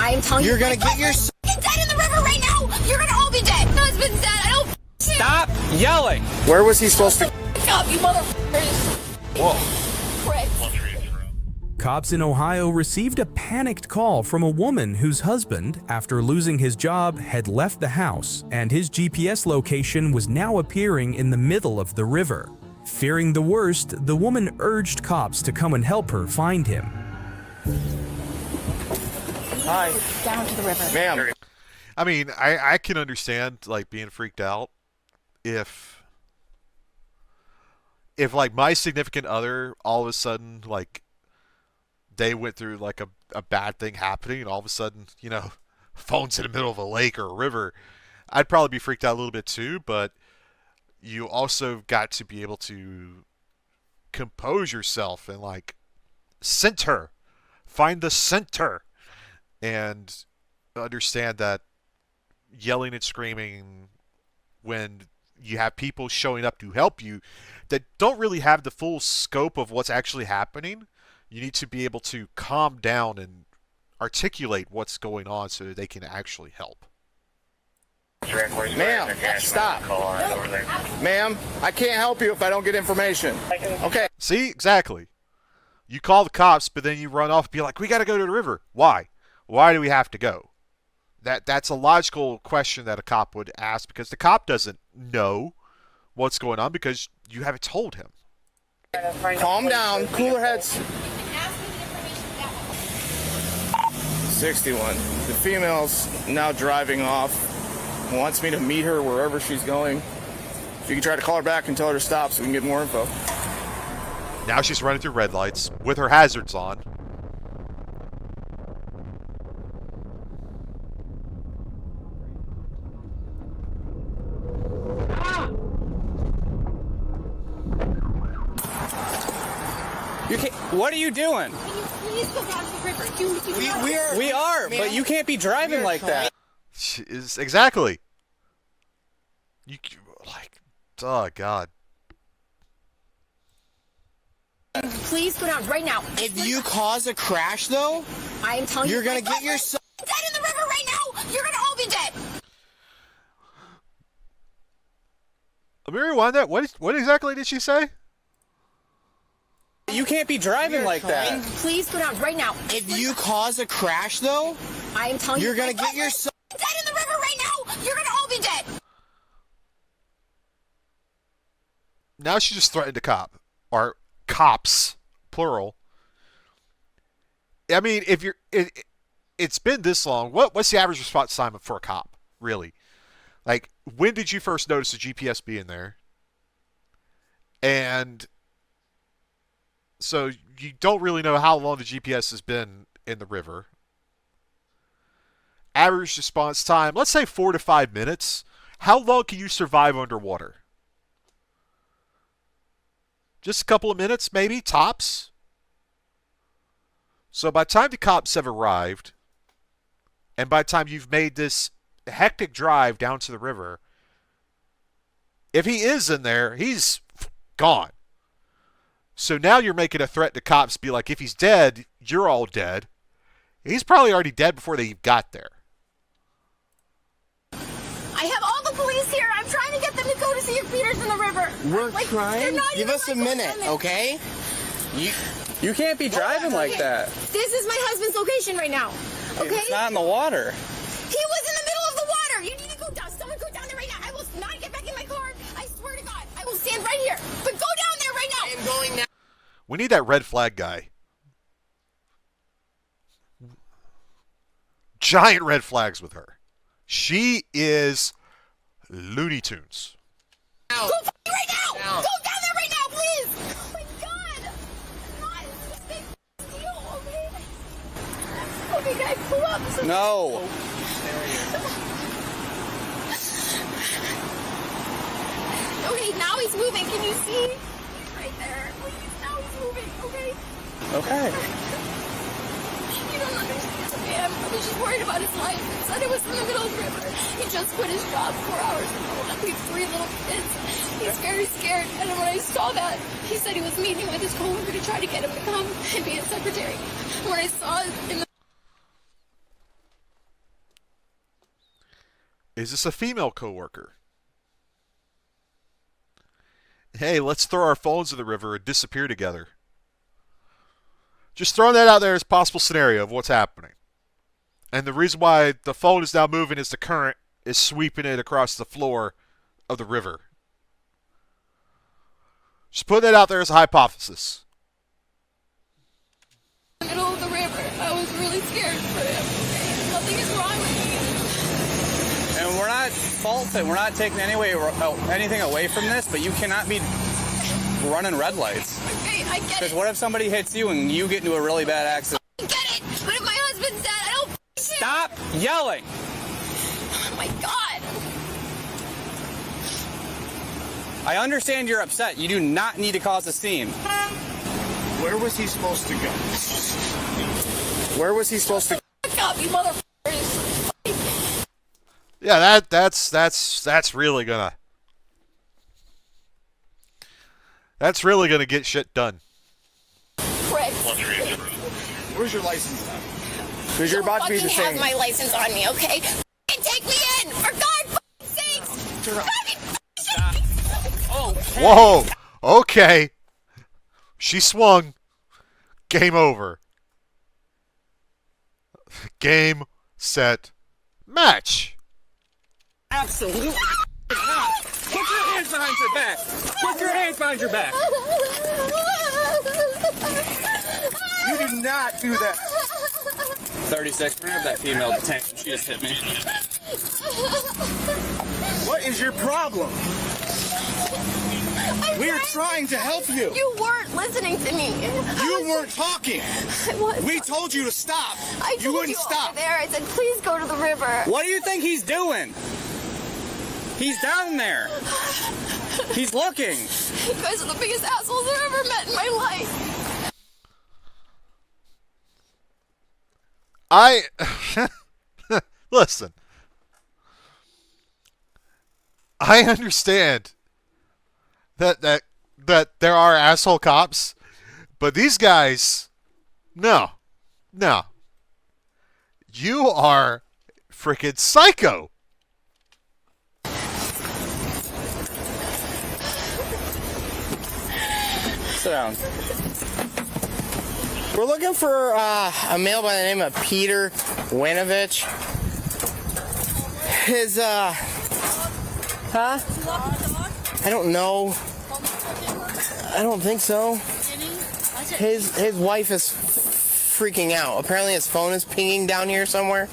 I am telling you. You're gonna get your dead in the river right now. You're gonna all be dead. My husband's dead. I don't. Stop yelling. Where was he supposed to? Up, you motherfuckers. Whoa. Prick. Cops in Ohio received a panicked call from a woman whose husband, after losing his job, had left the house, and his GPS location was now appearing in the middle of the river. Fearing the worst, the woman urged cops to come and help her find him. Hi. Down to the river. Ma'am. I mean, I can understand, like, being freaked out if like, my significant other, all of a sudden, like, they went through, like, a bad thing happening, and all of a sudden, you know, phone's in the middle of a lake or a river. I'd probably be freaked out a little bit too, but you also got to be able to compose yourself and, like, center. Find the center. And understand that yelling and screaming when you have people showing up to help you that don't really have the full scope of what's actually happening, you need to be able to calm down and articulate what's going on so that they can actually help. Ma'am, stop. Ma'am, I can't help you if I don't get information. Okay. See? Exactly. You call the cops, but then you run off and be like, we got to go to the river. Why? Why do we have to go? That's a logical question that a cop would ask, because the cop doesn't know what's going on because you haven't told him. Calm down. Cooler heads. 61. The female's now driving off. Wants me to meet her wherever she's going. If you can try to call her back and tell her to stop so we can get more info. Now she's running through red lights with her hazards on. You can't. What are you doing? Can you please go down to the river? We are, but you can't be driving like that. Exactly. You like, oh God. Please go down right now. If you cause a crash, though, I am telling you. you're gonna get yourself dead in the river right now. You're gonna all be dead. Let me rewind that. What exactly did she say? You can't be driving like that. Please go down right now. If you cause a crash, though, I am telling you. you're gonna get yourself dead in the river right now. You're gonna all be dead. Now she just threatened a cop, or cops, plural. I mean, if you're, it's been this long. What's the average response time for a cop, really? Like, when did you first notice the GPS being there? And so you don't really know how long the GPS has been in the river. Average response time, let's say 4 to 5 minutes. How long can you survive underwater? Just a couple of minutes, maybe, tops. So by the time the cops have arrived, and by the time you've made this hectic drive down to the river, if he is in there, he's gone. So now you're making a threat to cops, be like, if he's dead, you're all dead. He's probably already dead before they got there. I have all the police here. I'm trying to get them to go to see if Peter's in the river. We're trying. Give us a minute, okay? You can't be driving like that. This is my husband's location right now. Okay? It's not in the water. He was in the middle of the water. You need to go down. Someone go down there right now. I will not get back in my car. I swear to God. I will stand right here. But go down there right now. I am going now. We need that red flag guy. Giant red flags with her. She is Looney Tunes. Go right now. Go down there right now, please. Oh my God. God, it's a big deal, okay? Okay, can I pull up? No. Okay, now he's moving. Can you see? He's right there. Please, now he's moving, okay? Okay. You don't understand, man. I was just worried about his life. His son was in the middle of the river. He just quit his job 4 hours ago. We have 3 little kids. He's very scared. And when I saw that, he said he was meeting with his coworker to try to get him to come and be his secretary. When I saw in the Is this a female coworker? Hey, let's throw our phones in the river and disappear together. Just throwing that out there as a possible scenario of what's happening. And the reason why the phone is now moving is the current is sweeping it across the floor of the river. Just putting that out there as a hypothesis. In the middle of the river. I was really scared for him. Okay? Nothing is wrong with me. And we're not faulting. We're not taking anything away from this, but you cannot be running red lights. Okay, I get Because it. what if somebody hits you and you get into a really bad accident? I get it. But if my husband's dead, I don't Stop yelling! Oh my God. I understand you're upset. You do not need to cause a scene. Where was he supposed to go? Where was he supposed to go? Fuck up, you motherfuckers. Yeah, that's really gonna get shit done. Pricks. Where's your license at? Because you're about to be the fucking same. have my license on me, okay? Fucking take me in, for God's sakes! Fucking Oh, Whoa! Okay. She swung. Game over. Game, set, match. absolutely not. Put your hands behind your back. Put your hands behind your back. You did not do that. 36, grab that female detention. She just hit me. What is your problem? We are trying to help you. You weren't listening to me. You weren't talking. I was. We told you to stop. I told You wouldn't you stop. over there. I said, please go to the river. What do you think he's doing? He's down there. He's looking. You guys are the biggest assholes I've ever met in my life. Listen. I understand that there are asshole cops, but these guys, no. You are freaking psycho. Sit down. We're looking for a male by the name of Peter Winovich. His, I don't know. I don't think so. His wife is freaking out. Apparently his phone is pinging down here somewhere.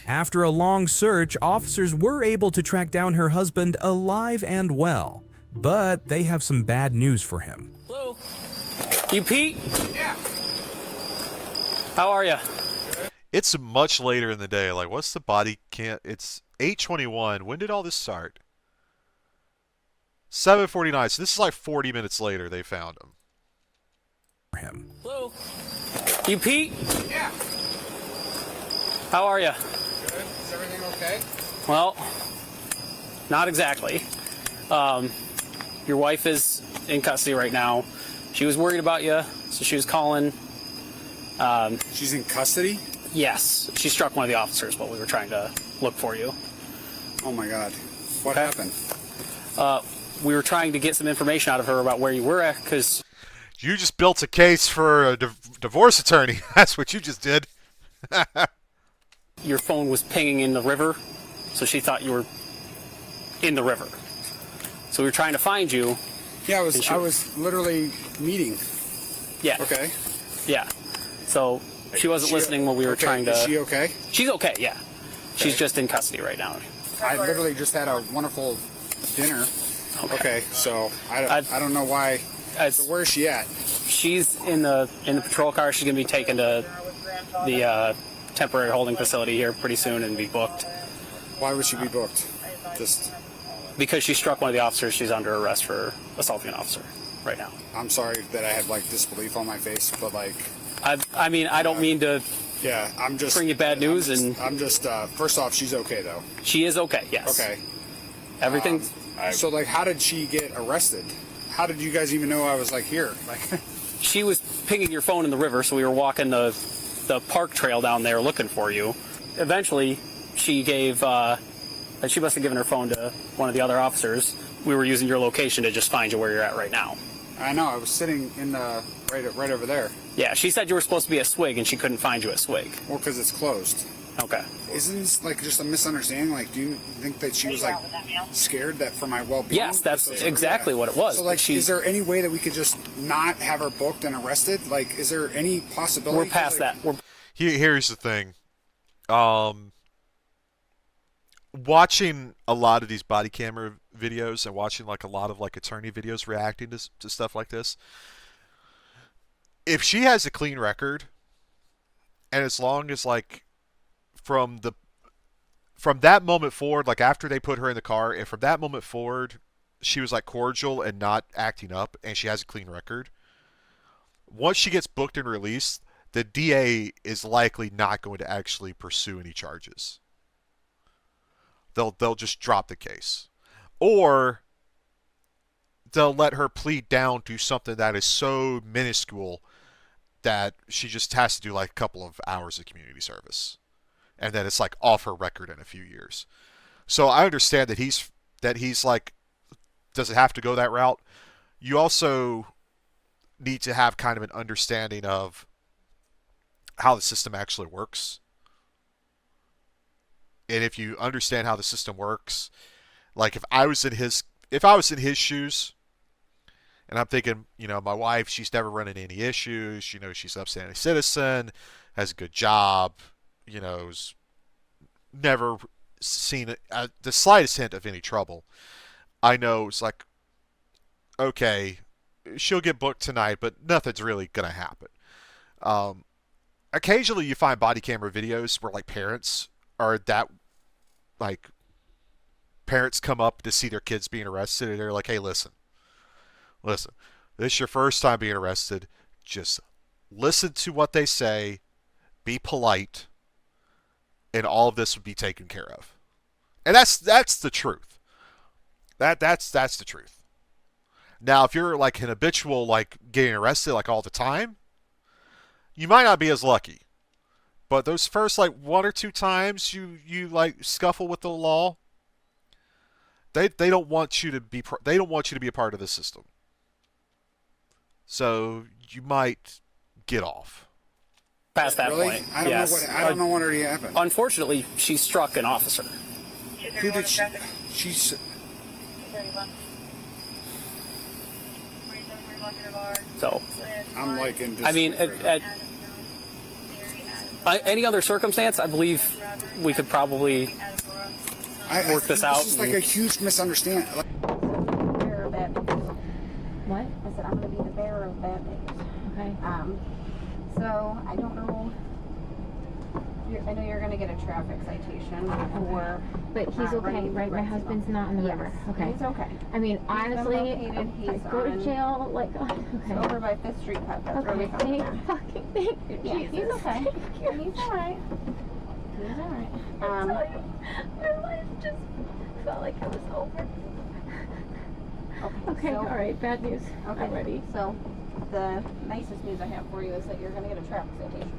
After a long search, officers were able to track down her husband alive and well. But they have some bad news for him. Hello? You Pete? Yeah. How are you? It's much later in the day. Like, what's the body count? It's 8:21. When did all this start? 7:49. So this is like 40 minutes later they found him. Hello? You Pete? Yeah. How are you? Good. Is everything okay? Well, not exactly. Your wife is in custody right now. She was worried about you, so she was calling. She's in custody? Yes, she struck one of the officers while we were trying to look for you. Oh my God. What Okay. happened? We were trying to get some information out of her about where you were at, because You just built a case for a divorce attorney. That's what you just did. your phone was pinging in the river, so she thought you were in the river. So we were trying to find you. Yeah, And she- I was literally meeting. Yeah. Okay. Yeah. So she wasn't listening when we were Okay, trying to. Is she okay? She's okay. Yeah. She's just in custody right now. I literally just had a wonderful dinner. Okay, so I don't know why. So where is she at? She's in the patrol car. She's gonna be taken to the temporary holding facility here pretty soon and be booked. Why would she be booked? Just, Because she struck one of the officers, she's under arrest for assaulting an officer right now. I'm sorry that I have like disbelief on my face, but like, I mean, I don't mean to yeah, I'm just bring you bad news, and I'm just first off, she's okay though. she is okay. Yes. Okay. Everything. So like, how did she get arrested? How did you guys even know I was like here? Like, She was pinging your phone in the river, so we were walking the park trail down there looking for you. Eventually, she gave She must have given her phone to one of the other officers. We were using your location to just find you where you're at right now. I know. I was sitting in the right over there. Yeah, she said you were supposed to be at Swig, and she couldn't find you at Swig. Well, because it's closed. Okay. Isn't this like just a misunderstanding? Like, do you think that she was like scared that for my well-being? Yes, that's exactly what it was. So, like, is there any way that we could just not have her booked and arrested? Like, is there any possibility? We're past that. Here's the thing. Watching a lot of these body camera videos and watching like a lot of like attorney videos reacting to stuff like this, if she has a clean record, and as long as like from that moment forward, like after they put her in the car, and from that moment forward she was like cordial and not acting up, and she has a clean record, once she gets booked and released, the DA is likely not going to actually pursue any charges. They'll just drop the case, or they'll let her plead down to something that is so minuscule that she just has to do like a couple of hours of community service, and then it's like off her record in a few years. So I understand that he's like, does it have to go that route? You also need to have kind of an understanding of how the system actually works. And if you understand how the system works, like if I was in his shoes, and I'm thinking, you know, my wife, she's never run into any issues, you know, she's an upstanding citizen, has a good job, you know, has never seen the slightest hint of any trouble. I know it's like, okay, she'll get booked tonight, but nothing's really gonna happen. Occasionally you find body camera videos where like parents come up to see their kids being arrested, and they're like, hey, listen, this is your first time being arrested. Just listen to what they say, be polite, and all of this would be taken care of. And that's the truth. That's the truth. Now, if you're like an habitual, like getting arrested like all the time, you might not be as lucky. But those first like one or two times you like scuffle with the law, they don't want you to be a part of the system. So you might get off. Past that Really? point, I don't know what already happened. Unfortunately, she struck an officer. Who did she? She's. So, I'm like in. I mean, any other circumstance, I believe we could probably work this out. This is like a huge misunderstanding. What? I said I'm going to be the bearer of bad news. Okay. So I don't know. I know you're going to get a traffic citation for. But he's okay, right? My husband's not in the river. Okay. He's okay. I mean, honestly, He's I go to jail, like, okay. over by 5th Street Pub. That's where we Okay, found him. thank you, Yeah, Jesus. he's okay. Thank you. He's all right. He's all right. I'm telling you, my life just felt like it was over. Okay, so, all right, bad news. Okay. I'm ready. So, the nicest news I have for you is that you're going to get a traffic citation.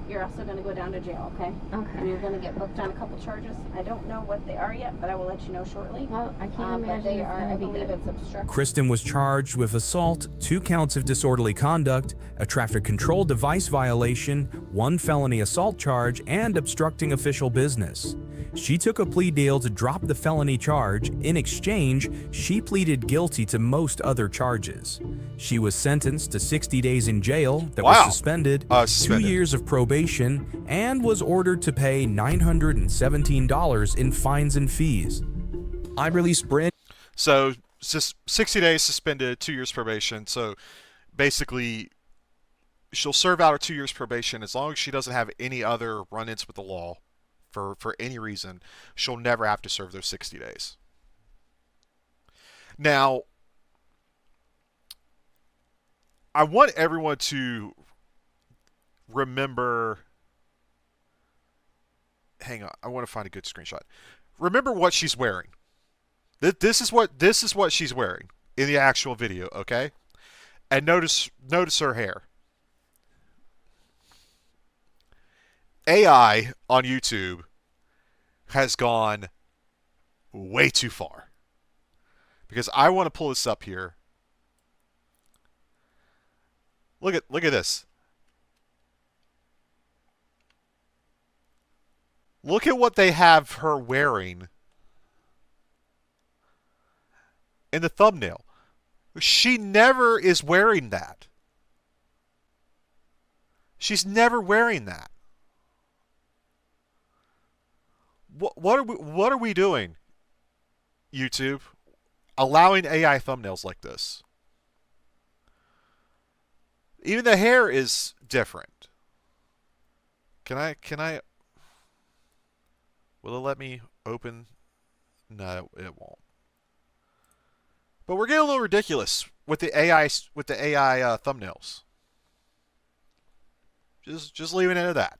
You're also going to go down to jail, okay? Okay. And you're going to get booked on a couple charges. I don't know what they are yet, but I will let you know shortly. Well, I can't But imagine they it's are, gonna I be believe good. it's obstruction. Kristen was charged with assault, 2 counts of disorderly conduct, a traffic control device violation, 1 felony assault charge, and obstructing official business. She took a plea deal to drop the felony charge. In exchange, she pleaded guilty to most other charges. She was sentenced to 60 days in jail that was suspended, 2 years of probation, and was ordered to pay $917 in fines and fees. I released Brand. So 60 days suspended, 2 years probation. So basically, she'll serve out her 2 years probation as long as she doesn't have any other run-ins with the law for any reason. She'll never have to serve those 60 days. Now, I want everyone to remember. Hang on, I want to find a good screenshot. Remember what she's wearing. This is what she's wearing in the actual video, okay? And notice her hair. AI on YouTube has gone way too far. Because I want to pull this up here. Look at this. Look at what they have her wearing in the thumbnail. She never is wearing that. She's never wearing that. What are we doing, YouTube? Allowing AI thumbnails like this. Even the hair is different. Can I will it let me open? No, it won't. But we're getting a little ridiculous with the AI thumbnails. Just leaving it at that.